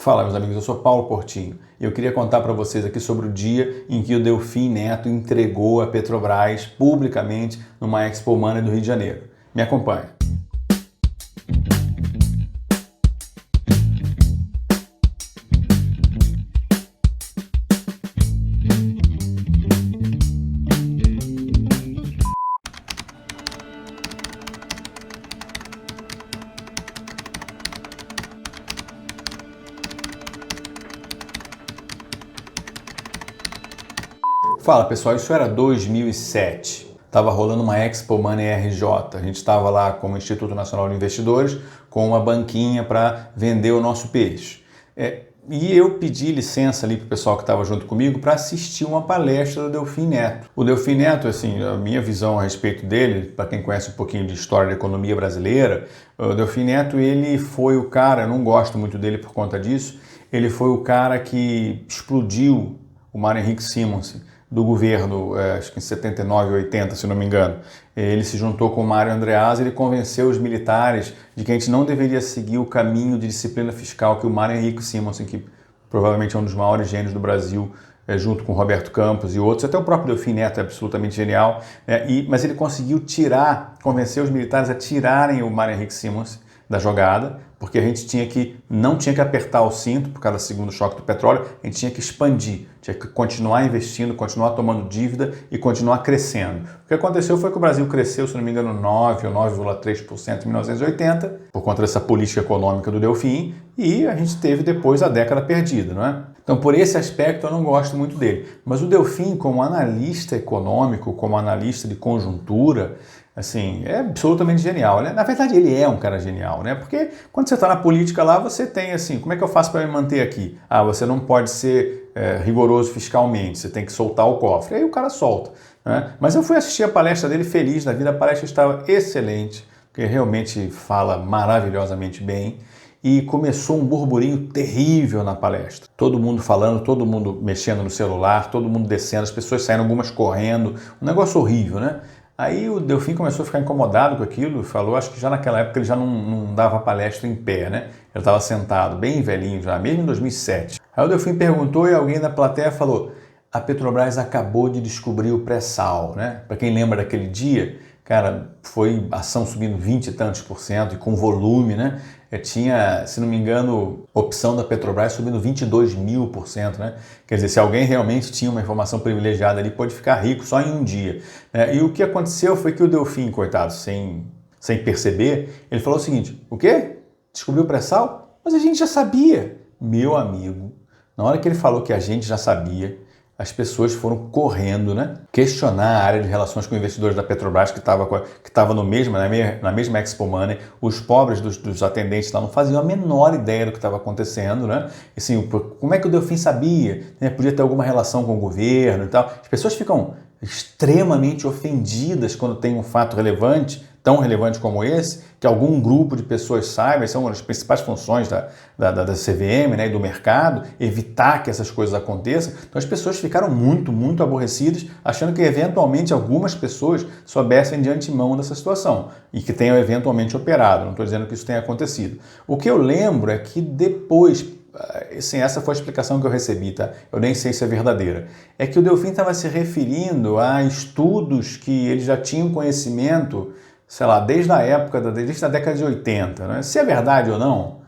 Fala, meus amigos, eu sou Paulo Portinho e eu queria contar para vocês aqui sobre o dia em que o Delfim Neto entregou a Petrobras publicamente numa Expo Money do Rio de Janeiro. Me acompanhe. Fala pessoal, isso era 2007. Estava rolando uma Expo Money RJ. A gente estava lá como Instituto Nacional de Investidores com uma banquinha para vender o nosso peixe. E eu pedi licença ali para o pessoal que estava junto comigo para assistir uma palestra do Delfim Neto. O Delfim Neto, assim, a minha visão a respeito dele, para quem conhece um pouquinho de história da economia brasileira, o Delfim Neto, ele foi o cara, eu não gosto muito dele por conta disso, ele foi o cara que explodiu o Mário Henrique Simonsen do governo, acho que em 79, 80, se não me engano. Ele se juntou com o Mário Andreasa e ele convenceu os militares de que a gente não deveria seguir o caminho de disciplina fiscal que o Mário Henrique Simonsen, que provavelmente é um dos maiores gênios do Brasil, junto com o Roberto Campos e outros, até o próprio Delfim Neto é absolutamente genial, mas ele conseguiu convencer os militares a tirarem o Mário Henrique Simonsen da jogada, porque a gente não tinha que apertar o cinto por causa do segundo choque do petróleo, a gente tinha que expandir, tinha que continuar investindo, continuar tomando dívida e continuar crescendo. O que aconteceu foi que o Brasil cresceu, se não me engano, 9 ou 9,3% em 1980, por conta dessa política econômica do Delfim, e a gente teve depois a década perdida, não é? Então, por esse aspecto, eu não gosto muito dele. Mas o Delfim, como analista econômico, como analista de conjuntura, assim, é absolutamente genial, né? Na verdade, ele é um cara genial, né? Porque quando você está na política lá, você tem assim, como é que eu faço para me manter aqui? Ah, você não pode ser rigoroso fiscalmente, você tem que soltar o cofre. Aí o cara solta, né? Mas eu fui assistir a palestra dele feliz da vida, a palestra estava excelente, porque realmente fala maravilhosamente bem. E começou um burburinho terrível na palestra. Todo mundo falando, todo mundo mexendo no celular, todo mundo descendo, as pessoas saindo, algumas correndo, um negócio horrível, né? Aí o Delfim começou a ficar incomodado com aquilo e falou, acho que já naquela época ele já não dava palestra em pé, né? Ele estava sentado, bem velhinho já, mesmo em 2007. Aí o Delfim perguntou e alguém da plateia falou, a Petrobras acabou de descobrir o pré-sal, né? Para quem lembra daquele dia, cara, foi ação subindo 20 e tantos por cento e com volume, né? Tinha, se não me engano, opção da Petrobras subindo 22.000%, né? Quer dizer, se alguém realmente tinha uma informação privilegiada ali, pode ficar rico só em um dia. E o que aconteceu foi que o Delfim, coitado, sem perceber, ele falou o seguinte, o quê? Descobriu o pré-sal? Mas a gente já sabia. Meu amigo, na hora que ele falou que a gente já sabia, as pessoas foram correndo, né, questionar a área de relações com investidores da Petrobras que estava na mesma Expo Money. Os pobres dos atendentes lá não faziam a menor ideia do que estava acontecendo, né? Assim, como é que o Delfim sabia? Podia ter alguma relação com o governo e tal. As pessoas ficam extremamente ofendidas quando tem um fato relevante, tão relevante como esse, que algum grupo de pessoas saiba, são uma das principais funções da CVM, né, e do mercado, evitar que essas coisas aconteçam. Então as pessoas ficaram muito, muito aborrecidas, achando que eventualmente algumas pessoas soubessem de antemão dessa situação e que tenham eventualmente operado. Não estou dizendo que isso tenha acontecido. O que eu lembro é que depois, assim, essa foi a explicação que eu recebi, tá? Eu nem sei se é verdadeira. É que o Delfim estava se referindo a estudos que eles já tinham conhecimento, sei lá, desde a década de 80, né? Se é verdade ou não,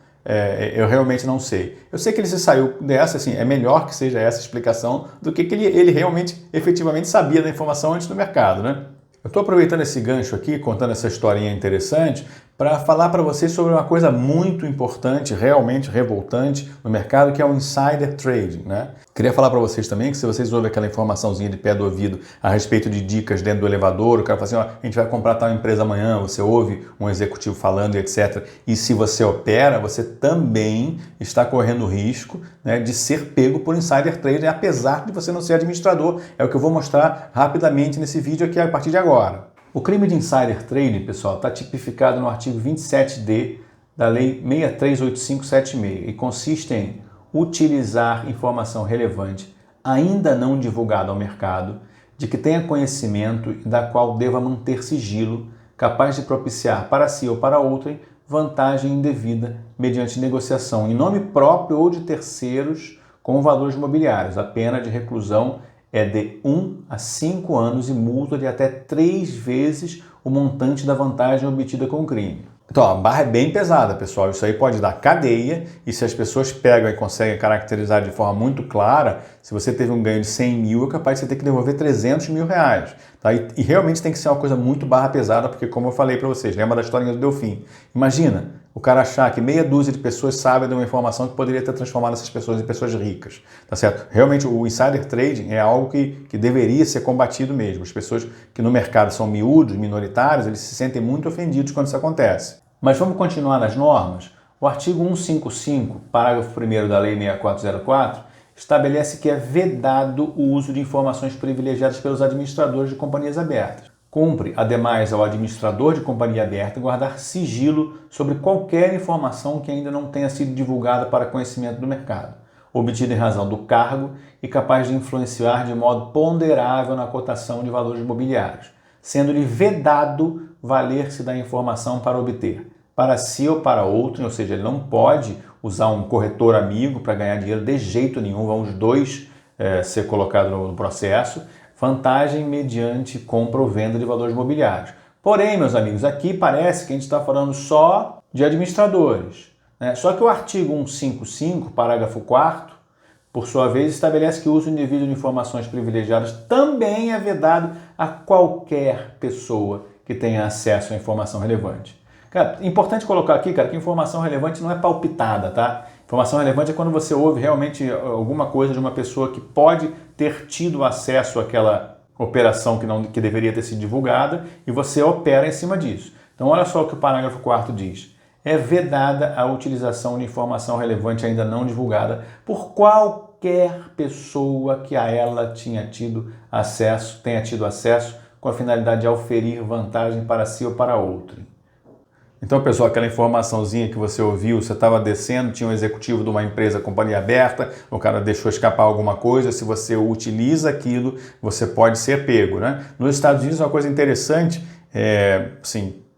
eu realmente não sei. Eu sei que ele se saiu dessa, assim, é melhor que seja essa explicação do que ele realmente, efetivamente sabia da informação antes do mercado, né? Eu estou aproveitando esse gancho aqui, contando essa historinha interessante, para falar para vocês sobre uma coisa muito importante, realmente revoltante no mercado, que é o insider trading, né? Queria falar para vocês também que se vocês ouvem aquela informaçãozinha de pé do ouvido a respeito de dicas dentro do elevador, o cara fala assim, ó, a gente vai comprar tal empresa amanhã, você ouve um executivo falando e etc. E se você opera, você também está correndo o risco, né, de ser pego por insider trading, apesar de você não ser administrador. É o que eu vou mostrar rapidamente nesse vídeo aqui a partir de agora. O crime de insider trading, pessoal, está tipificado no artigo 27D da Lei 638576 e consiste em utilizar informação relevante, ainda não divulgada ao mercado, de que tenha conhecimento e da qual deva manter sigilo, capaz de propiciar para si ou para outrem vantagem indevida mediante negociação em nome próprio ou de terceiros com valores imobiliários. A pena de reclusão é de 1 a 5 anos e multa de até 3 vezes o montante da vantagem obtida com o crime. Então, a barra é bem pesada, pessoal. Isso aí pode dar cadeia e se as pessoas pegam e conseguem caracterizar de forma muito clara, se você teve um ganho de 100 mil, é capaz de você ter que devolver 300 mil reais. Tá? E realmente tem que ser uma coisa muito barra pesada, porque como eu falei para vocês, lembra da historinha do Delfim? Imagina o cara achar que meia dúzia de pessoas sabem de uma informação que poderia ter transformado essas pessoas em pessoas ricas, tá certo? Realmente o insider trading é algo que deveria ser combatido mesmo. As pessoas que no mercado são miúdos, minoritários, eles se sentem muito ofendidos quando isso acontece. Mas vamos continuar nas normas? O artigo 155, parágrafo 1º da Lei 6404, estabelece que é vedado o uso de informações privilegiadas pelos administradores de companhias abertas. Cumpre, ademais, ao administrador de companhia aberta guardar sigilo sobre qualquer informação que ainda não tenha sido divulgada para conhecimento do mercado, obtida em razão do cargo e capaz de influenciar de modo ponderável na cotação de valores imobiliários, sendo-lhe vedado valer-se da informação para obter, para si ou para outro, ou seja, ele não pode usar um corretor amigo para ganhar dinheiro de jeito nenhum, vão os dois ser colocados no processo, vantagem mediante compra ou venda de valores imobiliários. Porém, meus amigos, aqui parece que a gente está falando só de administradores, né? Só que o artigo 155, parágrafo 4º, por sua vez, estabelece que o uso indevido de informações privilegiadas também é vedado a qualquer pessoa que tenha acesso à informação relevante. Cara, é importante colocar aqui, cara, que informação relevante não é palpitada, tá? Informação relevante é quando você ouve realmente alguma coisa de uma pessoa que pode ter tido acesso àquela operação que deveria ter sido divulgada e você opera em cima disso. Então, olha só o que o parágrafo 4º diz. É vedada a utilização de informação relevante ainda não divulgada por qualquer pessoa que a ela tenha tido acesso com a finalidade de auferir vantagem para si ou para outro. Então, pessoal, aquela informaçãozinha que você ouviu, você estava descendo, tinha um executivo de uma empresa, companhia aberta, o cara deixou escapar alguma coisa, se você utiliza aquilo, você pode ser pego, né? Nos Estados Unidos, uma coisa interessante,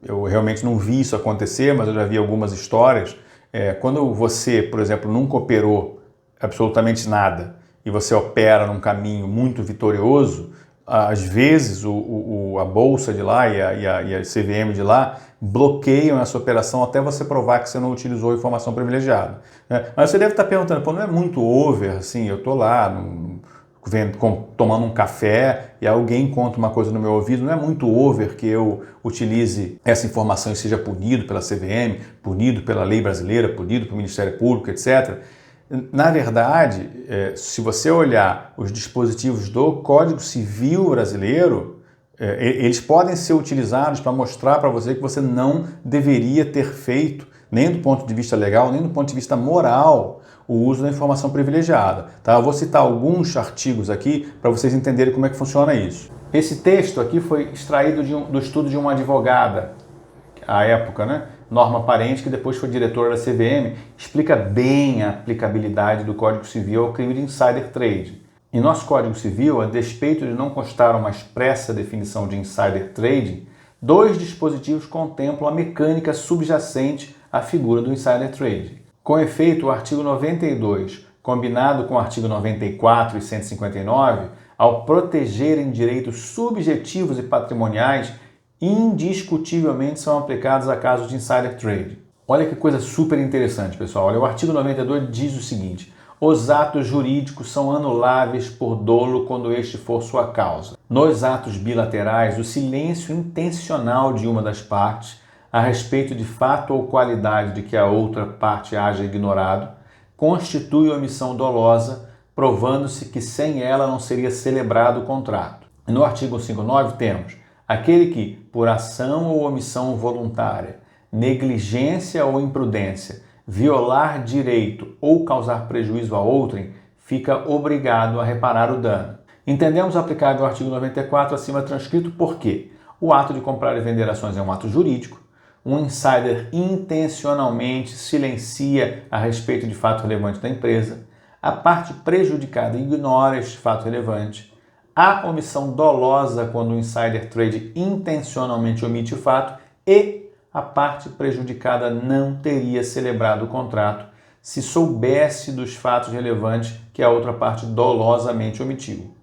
eu realmente não vi isso acontecer, mas eu já vi algumas histórias. Quando você, por exemplo, nunca operou absolutamente nada e você opera num caminho muito vitorioso, às vezes a bolsa de lá e a CVM de lá bloqueiam essa operação até você provar que você não utilizou informação privilegiada. Mas você deve estar perguntando, pô, não é muito over, assim, eu estou lá tomando um café e alguém conta uma coisa no meu ouvido, não é muito over que eu utilize essa informação e seja punido pela CVM, punido pela lei brasileira, punido pelo Ministério Público, etc. Na verdade, se você olhar os dispositivos do Código Civil brasileiro, eles podem ser utilizados para mostrar para você que você não deveria ter feito, nem do ponto de vista legal, nem do ponto de vista moral, o uso da informação privilegiada. Tá? Eu vou citar alguns artigos aqui para vocês entenderem como é que funciona isso. Esse texto aqui foi extraído do estudo de uma advogada, à época, né? Norma Parente, que depois foi diretora da CVM, explica bem a aplicabilidade do Código Civil ao crime de insider trading. Em nosso Código Civil, a despeito de não constar uma expressa definição de insider trading, 2 dispositivos contemplam a mecânica subjacente à figura do insider trading. Com efeito, o artigo 92, combinado com o artigo 94 e 159, ao protegerem direitos subjetivos e patrimoniais, indiscutivelmente são aplicados a casos de insider trading. Olha que coisa super interessante, pessoal. Olha, o artigo 92 diz o seguinte: os atos jurídicos são anuláveis por dolo quando este for sua causa. Nos atos bilaterais, o silêncio intencional de uma das partes a respeito de fato ou qualidade de que a outra parte haja ignorado constitui omissão dolosa, provando-se que sem ela não seria celebrado o contrato. E no artigo 159 temos: aquele que, por ação ou omissão voluntária, negligência ou imprudência, violar direito ou causar prejuízo a outrem, fica obrigado a reparar o dano. Entendemos aplicável o artigo 94 acima transcrito porque o ato de comprar e vender ações é um ato jurídico, um insider intencionalmente silencia a respeito de fato relevante da empresa, a parte prejudicada ignora este fato relevante, há omissão dolosa quando o insider trade intencionalmente omite o fato e a parte prejudicada não teria celebrado o contrato se soubesse dos fatos relevantes que a outra parte dolosamente omitiu.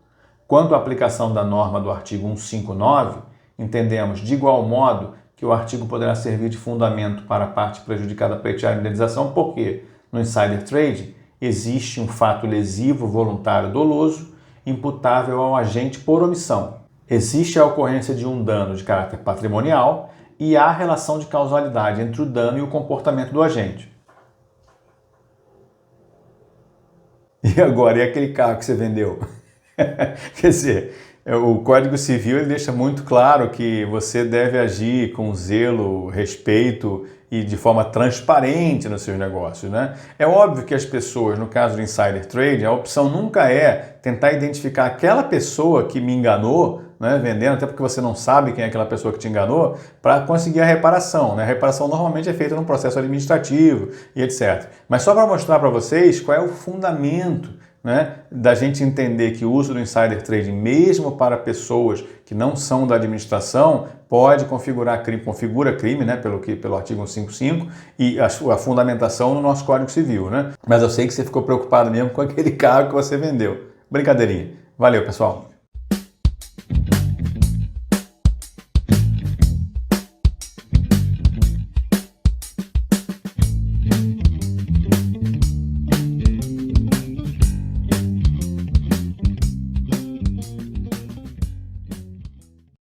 Quanto à aplicação da norma do artigo 159, entendemos de igual modo que o artigo poderá servir de fundamento para a parte prejudicada pleitear a indenização, porque no insider trading existe um fato lesivo voluntário doloso imputável ao agente por omissão. Existe a ocorrência de um dano de caráter patrimonial e há relação de causalidade entre o dano e o comportamento do agente. E agora, e aquele carro que você vendeu? Quer dizer, o Código Civil ele deixa muito claro que você deve agir com zelo, respeito e de forma transparente nos seus negócios, né? É óbvio que as pessoas, no caso do insider trading, a opção nunca é tentar identificar aquela pessoa que me enganou, né, vendendo, até porque você não sabe quem é aquela pessoa que te enganou, para conseguir a reparação, né? A reparação normalmente é feita num processo administrativo e etc. Mas só para mostrar para vocês qual é o fundamento, né, da gente entender que o uso do insider trading, mesmo para pessoas que não são da administração, pode configurar crime, configura crime, né, pelo artigo 155 e a fundamentação no nosso Código Civil, né? Mas eu sei que você ficou preocupado mesmo com aquele carro que você vendeu. Brincadeirinha. Valeu, pessoal.